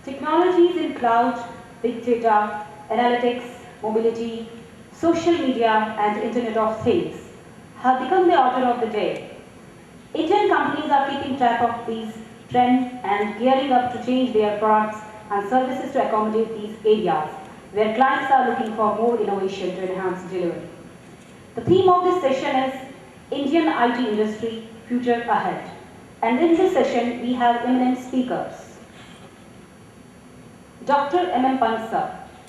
Technologies in cloud, big data, analytics, mobility, social media, and Internet of Things have become the order of the day. Indian companies are keeping track of these trends and gearing up to change their products and services to accommodate these areas where clients are looking for more innovation to enhance delivery. The theme of this session is Indian IT Industry Future Ahead. And in this session, we have eminent speakers. Dr. M. Pant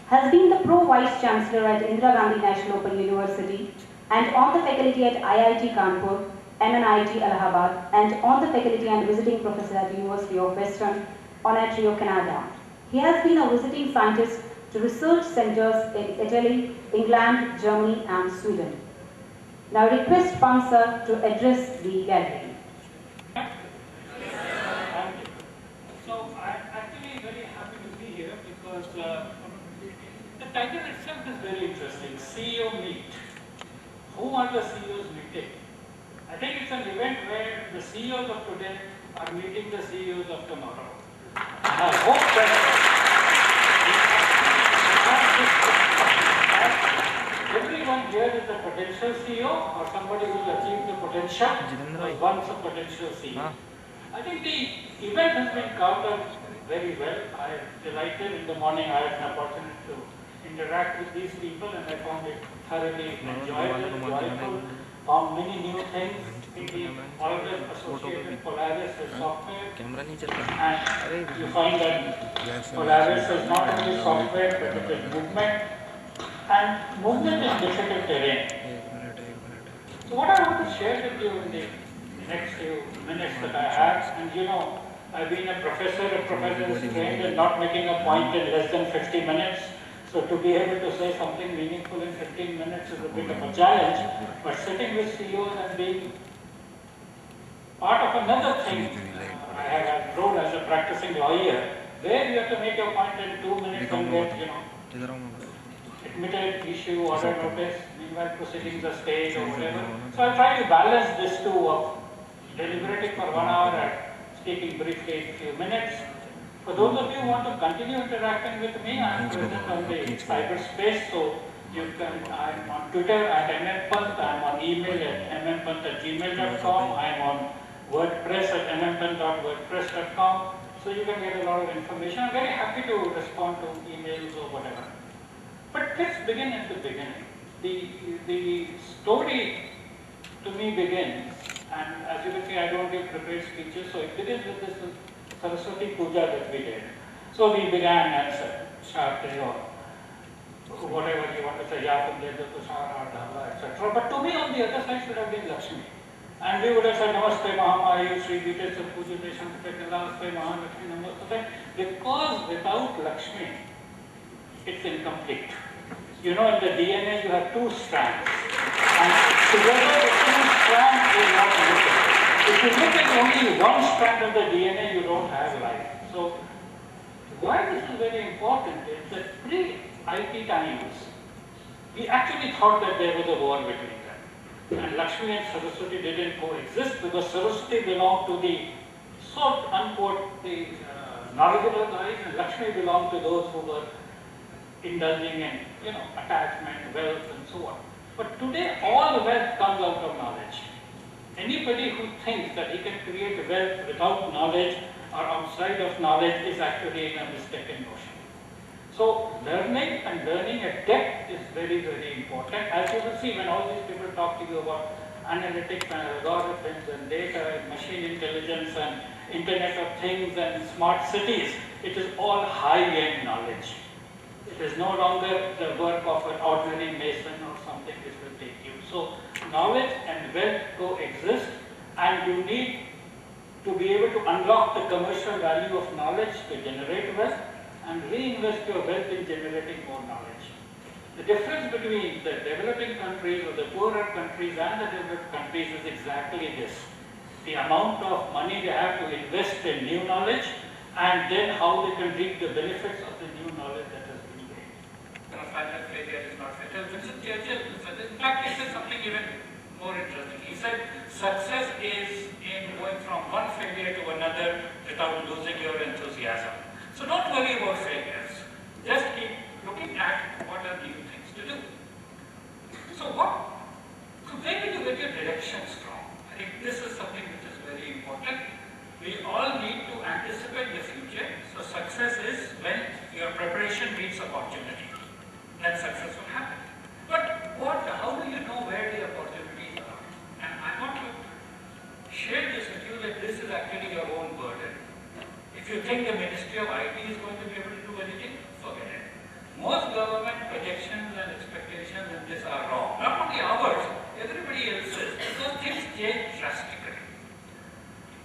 has been the Pro Vice Chancellor at Indira Gandhi National Open University and on the faculty at IIT Kanpur, MNIT Allahabad, and on the faculty and visiting professor at the University of Western Ontario, Canada. He has been a visiting scientist to research centers in Italy, England, Germany, and Sweden. Now request Pant to address the gallery. So I'm actually very happy to be here because the title itself is very interesting. CEO Meet. Who are the CEOs meeting? I think it's an event where the CEOs of today are meeting the CEOs of tomorrow. And I hope that everyone here is a potential CEO or somebody who will achieve the potential was once a potential CEO. I think the event has been carved out very well. I am delighted. In the morning I had an opportunity to interact with these people and I found it thoroughly enjoyable, joyful, found many new things in the always associated Polaris with software. And you find that Polaris is not only software but it is movement. And movement is difficult terrain. So what I want to share with you in the next few minutes that I have, and you know, I've been a professor is trained in not making a point in less than 50 minutes. So to be able to say something meaningful in 15 minutes is a bit of a challenge. But sitting with CEOs and being part of another thing, I have grown as a practicing lawyer, where you have to make your point in 2 minutes and get, you know, admitted, issue, order notice, meanwhile proceedings are stayed or whatever. So I try to balance this two of deliberating for 1 hour and speaking briefly in a few minutes. For those of you who want to continue interacting with me, I am present on the cyberspace, so you can, I'm on Twitter at mmpant, I'm on email at mmpant@gmail.com, I'm on WordPress at mmpant.wordpress.com, so you can get a lot of information. I'm very happy to respond to emails or whatever. But let's begin at the beginning. The story to me begins, and as you can see, I don't give prepared speeches, so it begins with this Saraswati Puja that we did. So we began at Sharte or whatever you want to say, etc. But to me, on the other side should have been Lakshmi. And we would have said, Namaste Mahamayu, Sri Vite Sapujite Shankate Namaste Mahalakshmi Namaste, because without Lakshmi, it's incomplete. You know, in the DNA you have two strands, and together the two strands will not look at. If you look at only one strand of the DNA, you don't have life. So, why this is very important is that pre-IT times, we actually thought that there was a war between them. And Lakshmi and Saraswati didn't coexist because Saraswati belonged to the, so unquote, the knowledgeable guys, and Lakshmi belonged to those who were indulging in, you know, attachment, wealth, and so on. But today, all wealth comes out of knowledge. Anybody who thinks that he can create wealth without knowledge or outside of knowledge is actually in a mistaken notion. So, learning and learning at depth is very, very important. As you will see, when all these people talk to you about analytics and algorithms and data and machine intelligence and Internet of Things and smart cities, it is all high-end knowledge. It is no longer the work of an ordinary mason or something which will take you. So, knowledge and wealth coexist, and you need to be able to unlock the commercial value of knowledge to generate wealth and reinvest your wealth in generating more knowledge. The difference between the developing countries or the poorer countries and the developed countries is exactly this. The amount of money they have to invest in new knowledge and then how they can reap the benefits of the new knowledge that has been gained. That failure is not fatal. Winston Churchill, in fact, he said something even more interesting. He said, success is in going from one failure to another without losing your enthusiasm. So don't worry If you think the Ministry of IT is going to be able to do anything, forget it. Most government projections and expectations in this are wrong. Not only ours, everybody else's, because things change drastically.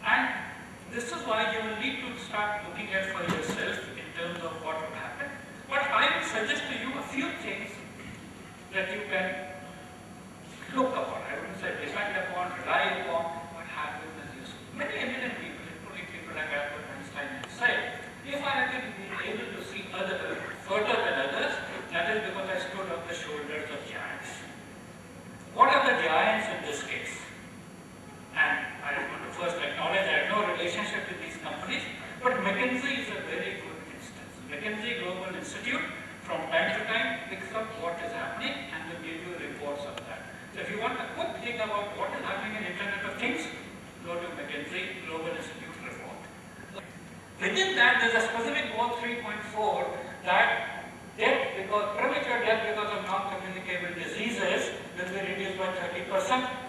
And this is why you will need to start looking at for yourself in terms of what will happen. But I will suggest to you a few things that you can look upon. I wouldn't say depend upon, rely upon, but have them as useful. Many eminent people, including people like Albert Einstein, have said, if I have been able to see further than others, that is because I stood on the shoulders of giants. What are the giants in this case? And I want to first acknowledge I have no relationship with these companies, but McKinsey is a very good instance. McKinsey Global Institute, from time to time, picks up what is happening and will give you reports of that. So if you want a quick thing about what is happening in Internet of Things, go to McKinsey Global Institute report. Within that, there is a specific goal 3.4 that premature death because of non-communicable diseases will be reduced by 30%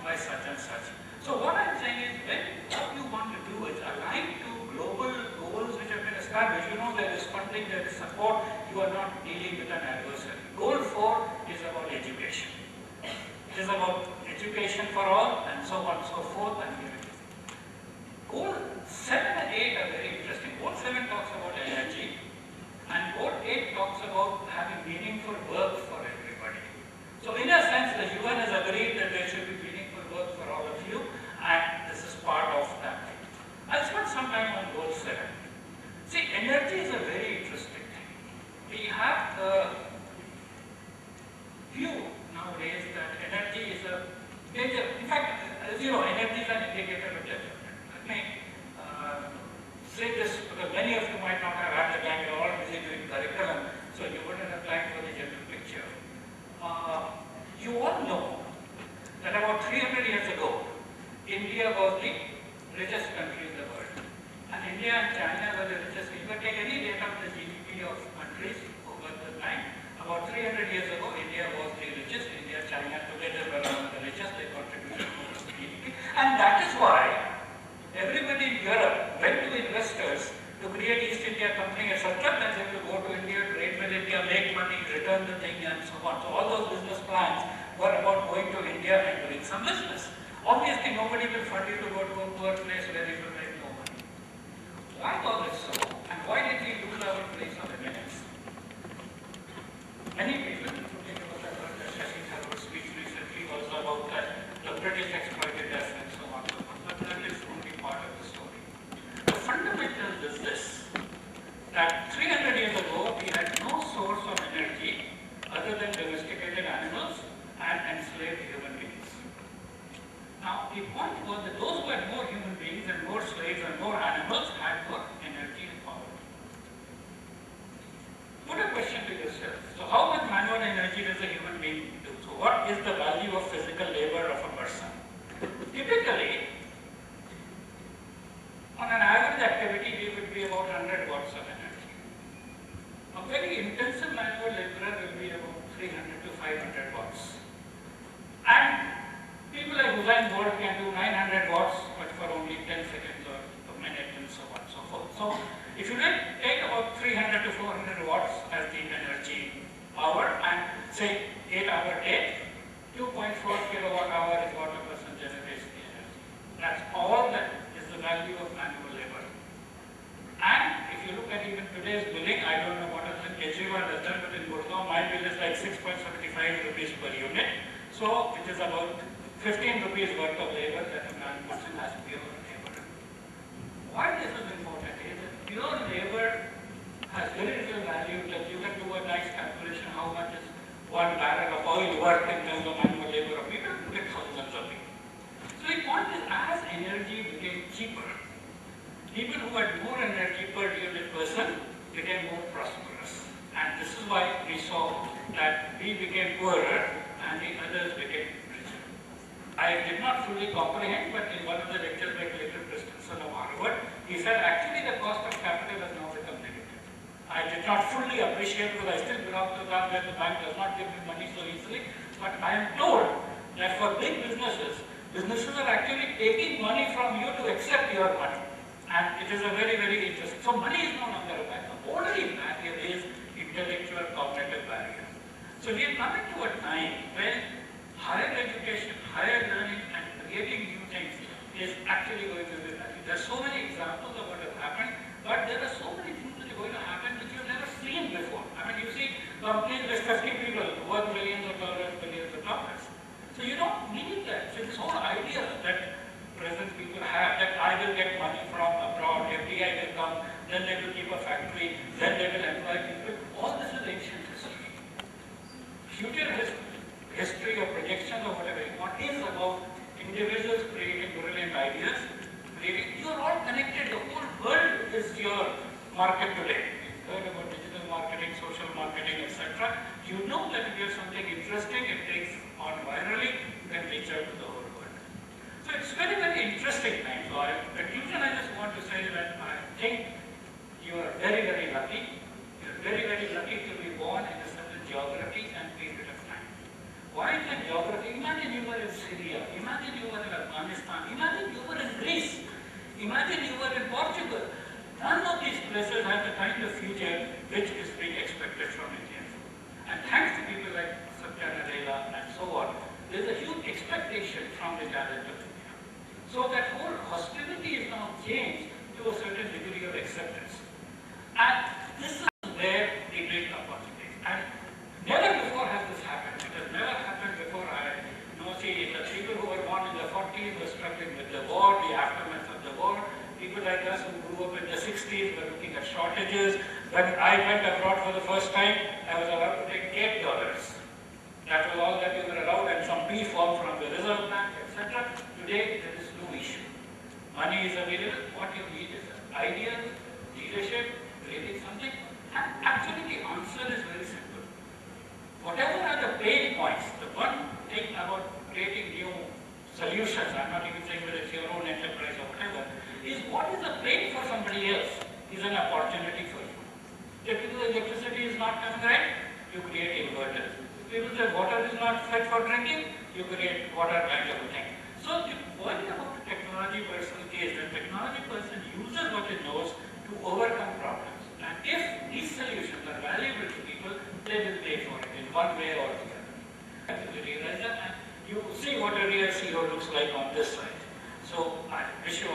by such and such. So what I'm saying is, what you want to do is align to global goals which have been established. You know there is funding, there is support, you are not dealing with an adversary. Goal 4 is about education. It is about education for all and so on and so forth and unity. Goal 7 and 8 are very interesting. Goal 7 talks about energy and Goal 8 talks about having meaningful work for everybody. So in a sense, the UN has agreed that there should be meaningful work for all of you, and this is part of that. I'll spend some time on Goal 7. See, energy is a very interesting thing. We have a view nowadays that energy is a major, in fact, as you know, energy is an indicator of development. Let me say this because many of you might not have had the time, you're all busy doing curriculum, so you wouldn't have time for the general picture. You all know that about 300 years ago, India was the richest country in the world. And India and China were the richest. You can take any data of the GDP of countries over the time. About 300 years ago, India was the richest. India and China together were among the richest. They contributed more to GDP. And that is why everybody in Europe went to investors to create East India Company, etc. Then they will go to India, trade with India, make money, return the thing, and so on. So all those business plans were about going to India and doing some business. Obviously, nobody will fund you to go to a poor place where you will make no money. Why was it so? And why did we lose our place of eminence? Many people, including the Shashi Tharoor's speech recently, was about that the British exploited us and so on. But that is only part of the story. The fundamental is this, that 300 years ago, we had no source of energy other than domesticated animals and enslaved human beings. Now, the point was that those who had more human beings and more slaves and more animals had more energy and power. Put a question to yourself. So, how much manual energy does a human being do? So, what is the value of physical labor of a person? Typically, on an average activity, we would be about 100 watts of energy. A very intensive manual laborer will be about 300 to 500 watts. And people like Usain Bolt can do 900 watts, but for only 10 seconds or a minute and so on and so forth. So, if you then take about 300 to 400 watts as the energy power and say 8-hour day, 2.4 kilowatt hour is what a person generates the energy. That's all that is the value of manual labor. And if you look at even today's billing, I don't know what Kejriwal has done, but in Gurgaon, my bill is like 6.75 rupees per unit. So, it is about 15 rupees worth of labor that a man person has pure labor. Why this is important is that pure labor has very little value. That you can do a nice calculation how much is 1 barrel of oil worth in terms of manual labor of people, with thousands of people. So the point is, as energy became cheaper, people who had more energy per unit person became more prosperous. And this is why we saw that we became poorer and the others became richer. I did not fully comprehend, but in one of the lectures by Clayton Christensen of Harvard, he said actually the cost of capital has now become negative. I did not fully appreciate because I still belong to that where the bank does not give me money so easily, but I am told that for big businesses, businesses are actually taking money from you to accept your money. And it is a very, very interesting. So money is no longer a barrier. The only barrier is intellectual cognitive barrier. So we are coming to a time when higher education, higher learning and creating new things is actually going to be valued. There are so many examples of what has happened, but there are so many things that are going to happen which you've never seen before. I mean, you see companies with 50 people worth millions of dollars, billions of dollars. So you don't need that. So this whole idea that present people have, that I will get money from abroad, FDI will come, then they will keep a factory, then they will employ people. All this is ancient history. Future history or projections or whatever you want is about individuals creating brilliant ideas. You are all connected. The whole world is your market today. You heard about digital marketing, social marketing, etc. You know that if you have something interesting, it takes on virally, you can reach out to the whole world. So it's very, very interesting time. So in conclusion, I just want to say that I think you are very, very lucky. You are very, very lucky to be born in a certain geography and period of time. Why is that geography? Imagine you were in Syria. Imagine you were in Afghanistan. Imagine you were in Greece. Imagine you were in Portugal. None of these places have the kind of future which is being expected from India. And thanks to people like Satya Nadella and so on, there is a huge expectation from the talent of India. So that whole hostility is now changed to a certain degree of acceptance. And this is where the big opportunity. And never before has this happened. It has never happened before. I know, see, the people who were born in the 40s were struggling with the war, the aftermath of the war. People like us who grew up in the 60s were looking at shortages. When I went abroad for the first time, I was allowed to take $8. That was all that we were allowed, and some P form from the Reserve Bank, etc. Today, there is no issue. Money is available. What you need is ideas, leadership, creating something. And actually, the answer is very simple. Whatever are the pain points, the one thing about creating new solutions, I'm not even saying whether it's your own enterprise or whatever, is what is a pain for somebody else is an opportunity for you. If the electricity is not coming right, you create inverters. People say water is not fit for drinking, you create water kind of a thing. So the point about the technology person is the technology person uses what it knows to overcome problems. And if these solutions are valuable to people, they will pay for it in one way or the other. And you realize that, and you see what a real CEO looks like on this side. So I wish you all